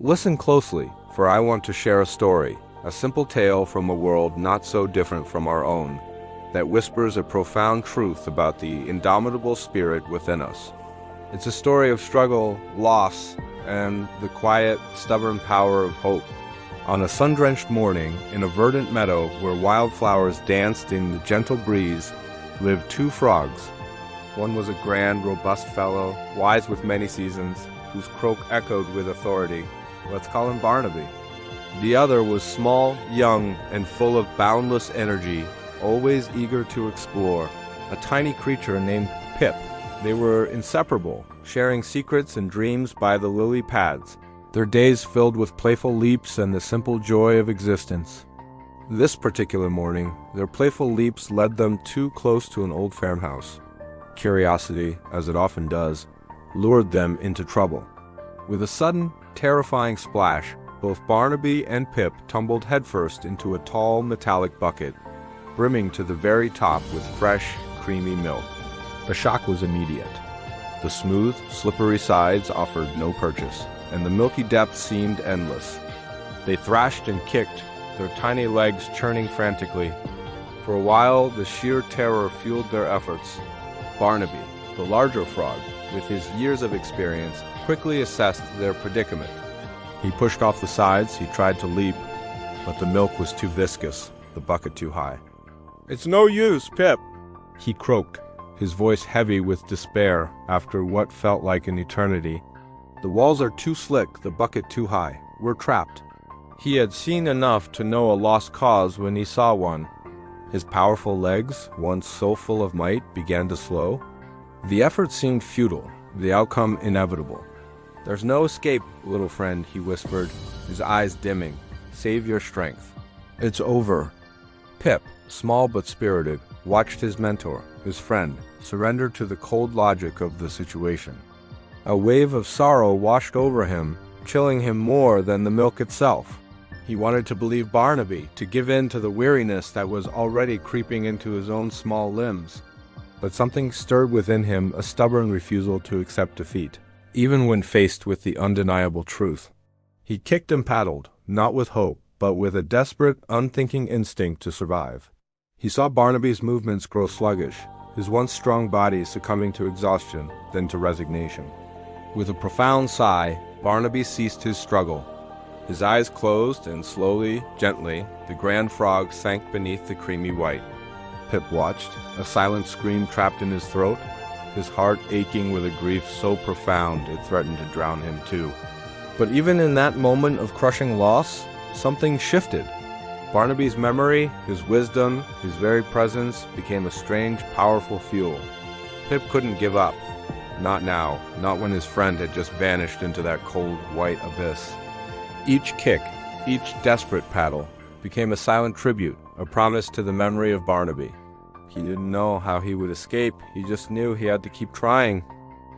Listen closely, for I want to share a story, a simple tale from a world not so different from our own, that whispers a profound truth about the indomitable spirit within us. It's a story of struggle, loss, and the quiet, stubborn power of hope. On a sun-drenched morning, in a verdant meadow where wildflowers danced in the gentle breeze, lived two frogs. One was a grand, robust fellow, wise with many seasons, whose croak echoed with authority. Let's call him Barnaby. The other was small, young, and full of boundless energy, always eager to explore, a tiny creature named Pip. They were inseparable, sharing secrets and dreams by the lily pads, their days filled with playful leaps and the simple joy of existence. This particular morning, their playful leaps led them too close to an old farmhouse. Curiosity, as it often does, lured them into trouble. With a sudden, terrifying splash, both Barnaby and Pip tumbled headfirst into a tall metallic bucket, brimming to the very top with fresh, creamy milk. The shock was immediate. The smooth, slippery sides offered no purchase, and the milky depths seemed endless. They thrashed and kicked, their tiny legs churning frantically. For a while, the sheer terror fueled their efforts. Barnaby, the larger frog, with his years of experience, quickly assessed their predicament. He pushed off the sides, he tried to leap, but the milk was too viscous, the bucket too high. "It's no use, Pip," he croaked, his voice heavy with despair after what felt like an eternity. "The walls are too slick, the bucket too high. We're trapped." He had seen enough to know a lost cause when he saw one. His powerful legs, once so full of might, began to slow. The effort seemed futile, the outcome inevitable. "There's no escape, little friend," he whispered, his eyes dimming. "Save your strength. It's over." Pip, small but spirited, watched his mentor, his friend, surrender to the cold logic of the situation. A wave of sorrow washed over him, chilling him more than the milk itself. He wanted to believe Barnaby, to give in to the weariness that was already creeping into his own small limbs. But something stirred within him, a stubborn refusal to accept defeat, even when faced with the undeniable truth. He kicked and paddled, not with hope, but with a desperate, unthinking instinct to survive. He saw Barnaby's movements grow sluggish, his once strong body succumbing to exhaustion, then to resignation. With a profound sigh, Barnaby ceased his struggle. His eyes closed, and slowly, gently, the grand frog sank beneath the creamy white. Pip watched, a silent scream trapped in his throat, his heart aching with a grief so profound it threatened to drown him too. But even in that moment of crushing loss, something shifted. Barnaby's memory, his wisdom, his very presence became a strange, powerful fuel. Pip couldn't give up. Not now, not when his friend had just vanished into that cold, white abyss. Each kick, each desperate paddle, became a silent tribute, a promise to the memory of Barnaby. He didn't know how he would escape, he just knew he had to keep trying.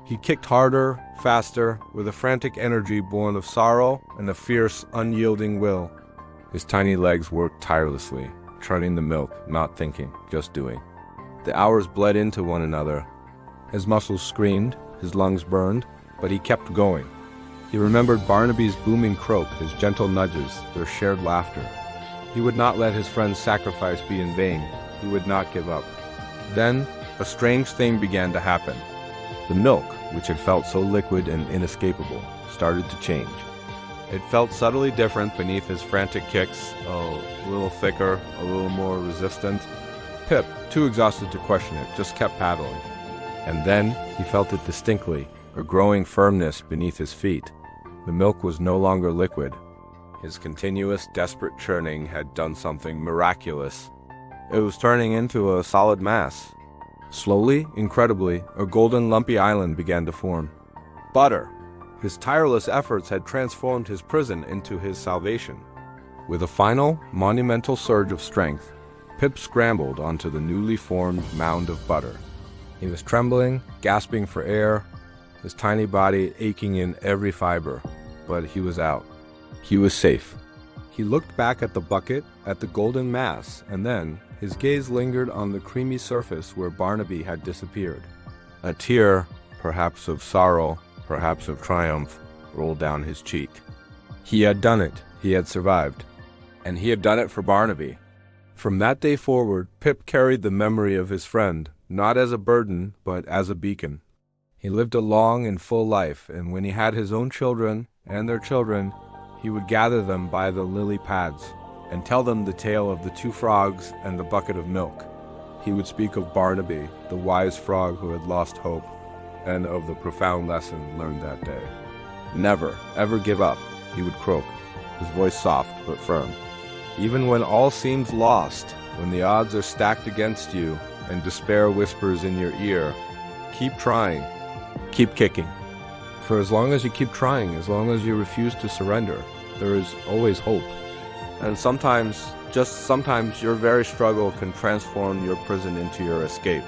He kicked harder, faster, with a frantic energy born of sorrow and a fierce, unyielding will. His tiny legs worked tirelessly, churning the milk, not thinking, just doing. The hours bled into one another. His muscles screamed, his lungs burned, but he kept going. He remembered Barnaby's booming croak, his gentle nudges, their shared laughter. He would not let his friend's sacrifice be in vain. He would not give up. Then, a strange thing began to happen. The milk, which had felt so liquid and inescapable, started to change. It felt subtly different beneath his frantic kicks, a little thicker, a little more resistant. Pip, too exhausted to question it, just kept paddling. And then he felt it distinctly, a growing firmness beneath his feet. The milk was no longer liquid. His continuous, desperate churning had done something miraculous. It was turning into a solid mass. Slowly, incredibly, a golden lumpy island began to form. Butter! His tireless efforts had transformed his prison into his salvation. With a final, monumental surge of strength, Pip scrambled onto the newly formed mound of butter. He was trembling, gasping for air, his tiny body aching in every fiber, but he was out. He was safe. He looked back at the bucket, at the golden mass, and then his gaze lingered on the creamy surface where Barnaby had disappeared. A tear, perhaps of sorrow, perhaps of triumph, rolled down his cheek. He had done it. He had survived. And he had done it for Barnaby. From that day forward, Pip carried the memory of his friend, not as a burden, but as a beacon. He lived a long and full life, and when he had his own children and their children, he would gather them by the lily pads and tell them the tale of the two frogs and the bucket of milk. He would speak of Barnaby, the wise frog who had lost hope, and of the profound lesson learned that day. Never, ever give up, he would croak, his voice soft but firm. Even when all seems lost, when the odds are stacked against you and despair whispers in your ear, keep trying, keep kicking. For as long as you keep trying, as long as you refuse to surrender, there is always hope. And sometimes, just sometimes, your very struggle can transform your prison into your escape.